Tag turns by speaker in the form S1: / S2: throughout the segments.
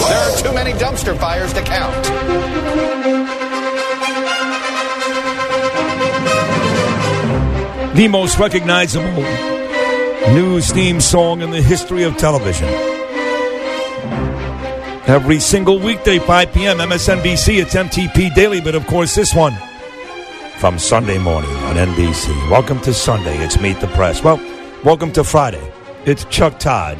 S1: There are too many dumpster fires to count.
S2: The most recognizable news theme song in the history of television. Every single weekday, 5 p.m., MSNBC, it's MTP Daily, but of course this one from Sunday morning on NBC. Welcome to Sunday, it's Meet the Press. Well, welcome to Friday, it's Chuck Todd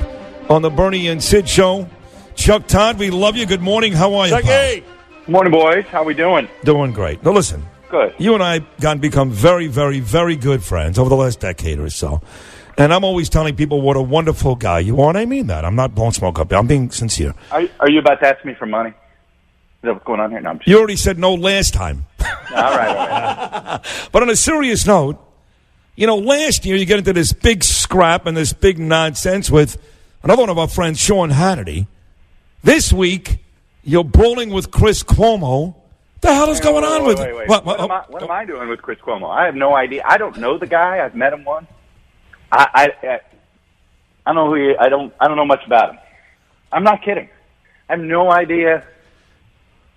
S2: on the Bernie and Sid Show. Chuck Todd, we love you. Good morning, how are you,
S3: Chucky!
S2: pal?
S4: Morning, boys. How we doing?
S2: Doing great. Now listen,
S4: Good.
S2: you and I have become very, very, very good friends over the last decade or so. And I'm always telling people what a wonderful guy you are, and I mean that. I'm not blowing smoke up here. I'm being sincere.
S4: Are you about to ask me for money? Is that what's going on here? No, I'm just...
S2: You already said no last time.
S4: All right.
S2: But on a serious note, you know, last year you get into this big scrap and this big nonsense with another one of our friends, Sean Hannity. This week, you're brawling with Chris Cuomo. What the hell is going on with
S4: Wait. What am I doing with Chris Cuomo? I have no idea. I don't know the guy. I've met him once. I don't know who he, I don't know much about him. I'm not kidding. I have no idea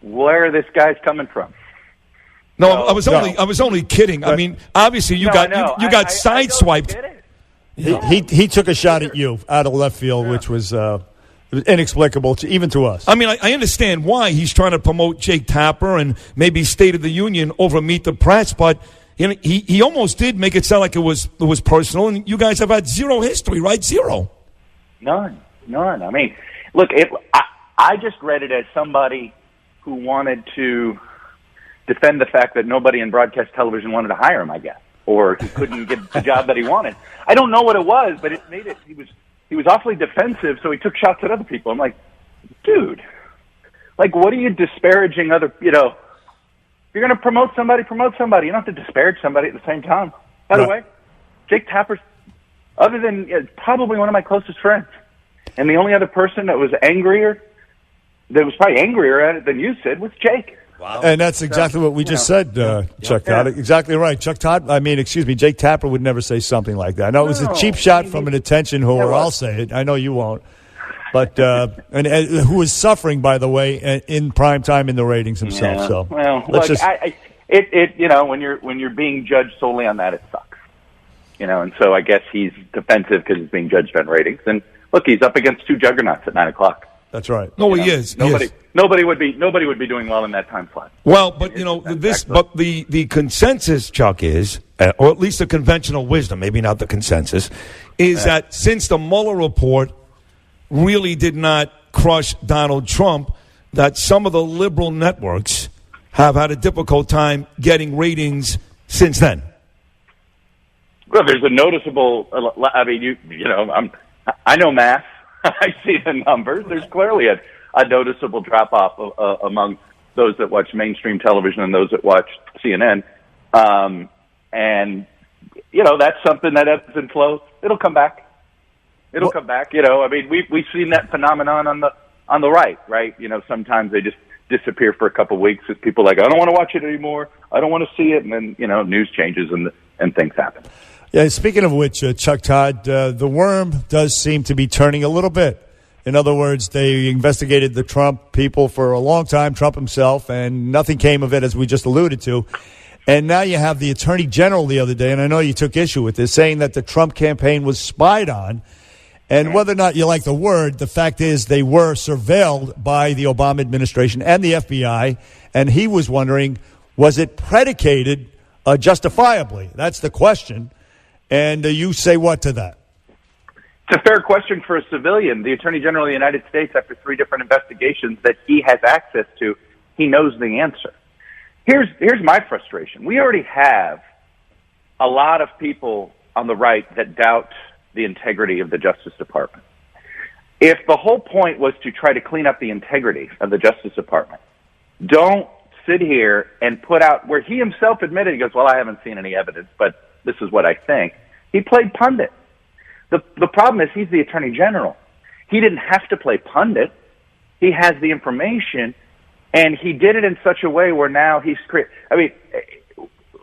S4: where this guy's coming from.
S2: No, I was only kidding. I mean, obviously you got sideswiped.
S3: He took a shot at you out of left field, which was inexplicable even to us.
S2: I mean, I understand why he's trying to promote Jake Tapper and maybe State of the Union over Meet the Press, but you know, he almost did make it sound like it was personal, and you guys have had zero history, right? Zero.
S4: None. I mean, look, I just read it as somebody who wanted to defend the fact that nobody in broadcast television wanted to hire him, I guess, or he couldn't get the job that he wanted. I don't know what it was, but it made it. He was awfully defensive, so he took shots at other people. I'm like, dude, like, what are you disparaging other? You know, if you're going to promote somebody. You don't have to disparage somebody at the same time. By the way, Jake Tapper's, other than probably one of my closest friends, and the only other person that was probably angrier at it than you, Sid, was Jake.
S3: Wow. And that's exactly what we just said, Chuck Todd. Exactly right. Chuck Todd, Jake Tapper would never say something like that. No, it was a cheap shot from an attention whore. I'll say it. I know you won't. But and who is suffering, by the way, in prime time in the ratings himself.
S4: Yeah.
S3: So
S4: well, look, when you're being judged solely on that, it sucks. You know, and so I guess he's defensive because he's being judged on ratings. And look, he's up against two juggernauts at 9:00.
S3: That's right.
S2: No, he is.
S4: Nobody would be doing well in that time slot.
S2: Well, but the consensus, Chuck, is, or at least the conventional wisdom, maybe not the consensus, is that since the Mueller report really did not crush Donald Trump, that some of the liberal networks have had a difficult time getting ratings since then.
S4: Well, there's a noticeable. I mean, I know math. I see the numbers. There's clearly a noticeable drop-off among those that watch mainstream television and those that watch CNN. And, that's something that ebbs and flows. It'll come back. Come back. I mean, we've seen that phenomenon on the right? Sometimes they just disappear for a couple of weeks as people are like, I don't want to watch it anymore. I don't want to see it. And then, news changes and things happen.
S3: Yeah, speaking of which, Chuck Todd, the worm does seem to be turning a little bit. In other words, they investigated the Trump people for a long time, Trump himself, and nothing came of it, as we just alluded to. And now you have the Attorney General the other day, and I know you took issue with this, saying that the Trump campaign was spied on. And whether or not you like the word, the fact is they were surveilled by the Obama administration and the FBI, and he was wondering, was it predicated justifiably? That's the question. And you say what to that?
S4: It's a fair question for a civilian. The Attorney General of the United States, after 3 different investigations that he has access to, he knows the answer. Here's my frustration. We already have a lot of people on the right that doubt the integrity of the Justice Department. If the whole point was to try to clean up the integrity of the Justice Department, don't sit here and put out, where he himself admitted, he goes, well, I haven't seen any evidence, but this is what I think. He played pundit. The problem is he's the Attorney General. He didn't have to play pundit. He has the information, and he did it in such a way where now he's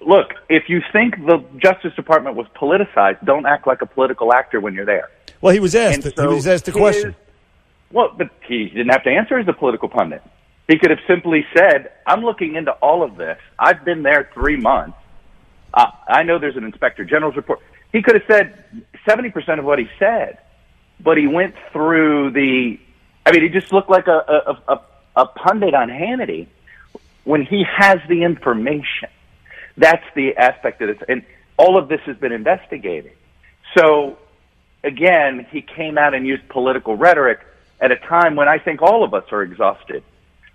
S4: look, if you think the Justice Department was politicized, don't act like a political actor when you're there.
S3: Well, he was asked. He was asked the question.
S4: Well, but he didn't have to answer as a political pundit. He could have simply said, I'm looking into all of this. I've been there 3 months. I know there's an inspector general's report. He could have said 70% of what he said, but he went through he just looked like a pundit on Hannity when he has the information. That's the aspect of this. And all of this has been investigated. So, again, he came out and used political rhetoric at a time when I think all of us are exhausted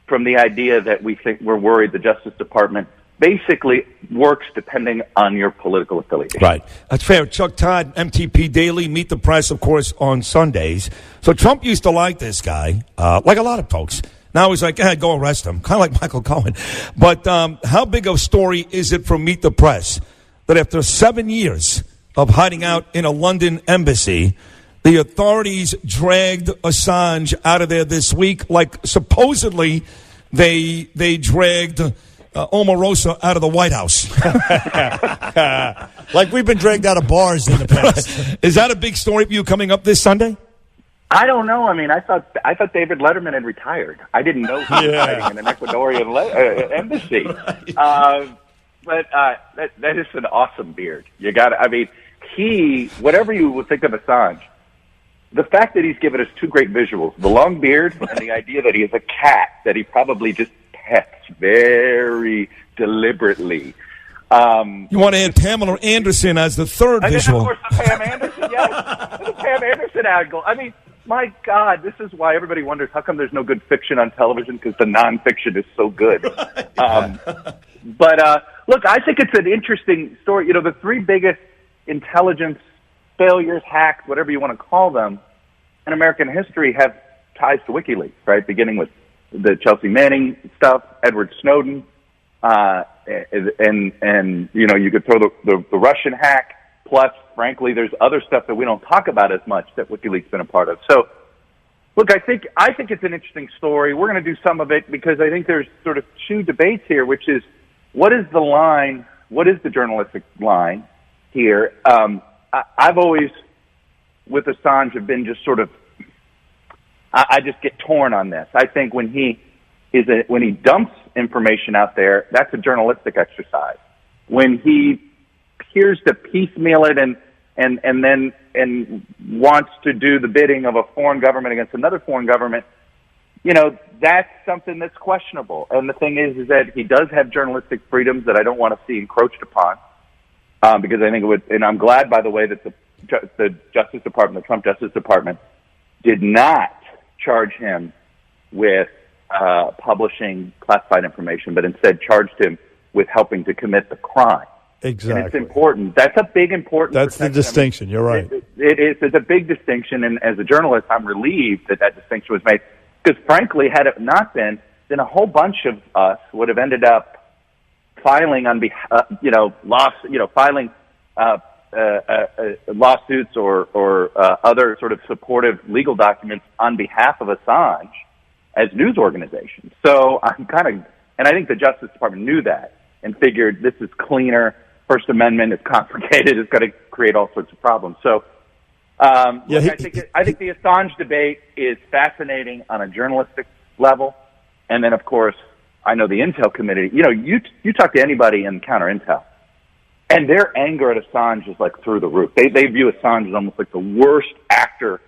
S4: from the idea that we're worried the Justice Department basically works depending on your political affiliation.
S2: Right. That's fair. Chuck Todd, MTP Daily, Meet the Press, of course, on Sundays. So Trump used to like this guy, like a lot of folks. Now he's like, go arrest him, kind of like Michael Cohen. But how big of a story is it for Meet the Press that after 7 years of hiding out in a London embassy, the authorities dragged Assange out of there this week, like supposedly they dragged Omarosa out of the White House.
S3: Like we've been dragged out of bars in the past.
S2: Is that a big story for you coming up this Sunday?
S4: I don't know. I mean, I thought David Letterman had retired. I didn't know he was hiding in an Ecuadorian embassy. Right. But that is an awesome beard. You got to. I mean, whatever you would think of Assange, the fact that he's given us two great visuals, the long beard and the idea that he is a cat that he probably just pets very deliberately.
S2: You want to add Pamela Anderson as the third visual.
S4: Of course, the Pam Anderson, yes. The Pam Anderson angle. I mean, my God, this is why everybody wonders how come there's no good fiction on television, because the nonfiction is so good. But look, I think it's an interesting story. You know, the three biggest intelligence failures, hacks, whatever you want to call them, in American history have ties to WikiLeaks, right? Beginning with the Chelsea Manning stuff, Edward Snowden, and you know, you could throw the Russian hack. Plus, frankly, there's other stuff that we don't talk about as much that WikiLeaks has been a part of. So, look, I think it's an interesting story. We're going to do some of it because I think there's sort of two debates here, which is what is the line? What is the journalistic line here? I've always, with Assange, have been just sort of, I just get torn on this. I think when he dumps information out there, that's a journalistic exercise. When he appears to piecemeal it and wants to do the bidding of a foreign government against another foreign government, you know, that's something that's questionable. And the thing is that he does have journalistic freedoms that I don't want to see encroached upon. Because I think it would, and I'm glad, by the way, that the Justice Department, the Trump Justice Department, did not charge him with publishing classified information, but instead charged him with helping to commit the crime.
S3: Exactly.
S4: And it's important. That's a big important.
S3: That's the distinction. You're right.
S4: It is. It's a big distinction, and as a journalist, I'm relieved that distinction was made. Because frankly, had it not been, then a whole bunch of us would have ended up filing on behalf, filing lawsuits or other sort of supportive legal documents on behalf of Assange as news organizations. So and I think the Justice Department knew that and figured this is cleaner. First Amendment is complicated. It's going to create all sorts of problems. So, I think the Assange debate is fascinating on a journalistic level, and then of course, I know the Intel Committee. You know, you talk to anybody in counter Intel, and their anger at Assange is like through the roof. They view Assange as almost like the worst actor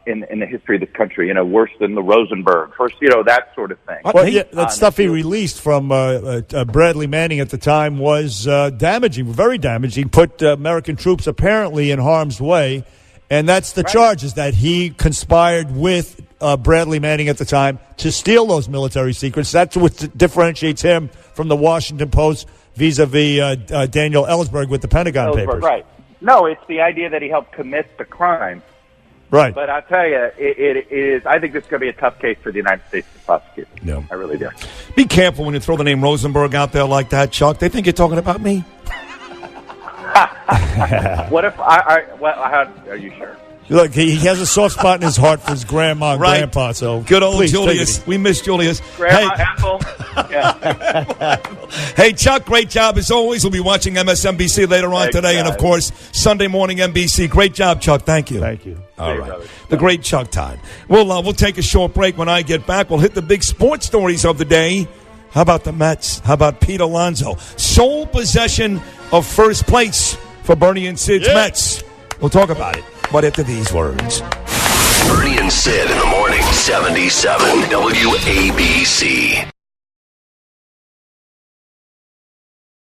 S4: in the history of this country. You know, worse than the Rosenberg, first, you know, that sort of thing.
S3: Well, yeah, that stuff he released from Bradley Manning at the time was damaging, very damaging. Put American troops apparently in harm's way, and that's the charge: is that he conspired with Bradley Manning at the time to steal those military secrets. That's what differentiates him from the Washington Post vis-a-vis Daniel Ellsberg with the Pentagon Papers.
S4: Right. No, it's the idea that he helped commit the crime.
S3: Right.
S4: But I'll tell you, it is. I think this is going to be a tough case for the United States to prosecute.
S2: No.
S4: I really do.
S2: Be careful when you throw the name Rosenberg out there like that, Chuck. They think you're talking about me.
S4: What if are you sure?
S3: Look, he has a soft spot in his heart for his grandma and
S2: Right.
S3: grandpa. So
S2: Good old
S3: please, take it
S2: Julius.
S3: easy.
S2: We miss Julius.
S4: Grandma
S2: Hey,
S4: Apple. Yeah.
S2: hey, Chuck, great job as always. We'll be watching MSNBC later on
S4: Thanks,
S2: today, and of
S4: guys.
S2: course Sunday morning NBC. Great job, Chuck. Thank you.
S3: Thank you.
S2: All
S4: See you,
S2: right,
S4: brother.
S2: the great Chuck Todd. We'll take a short break. When I get back, we'll hit the big sports stories of the day. How about the Mets? How about Pete Alonso? Sole possession of first place for Bernie and Sid's Mets. We'll talk about it, but after these words.
S5: Bernie and Sid in the morning, 77 WABC.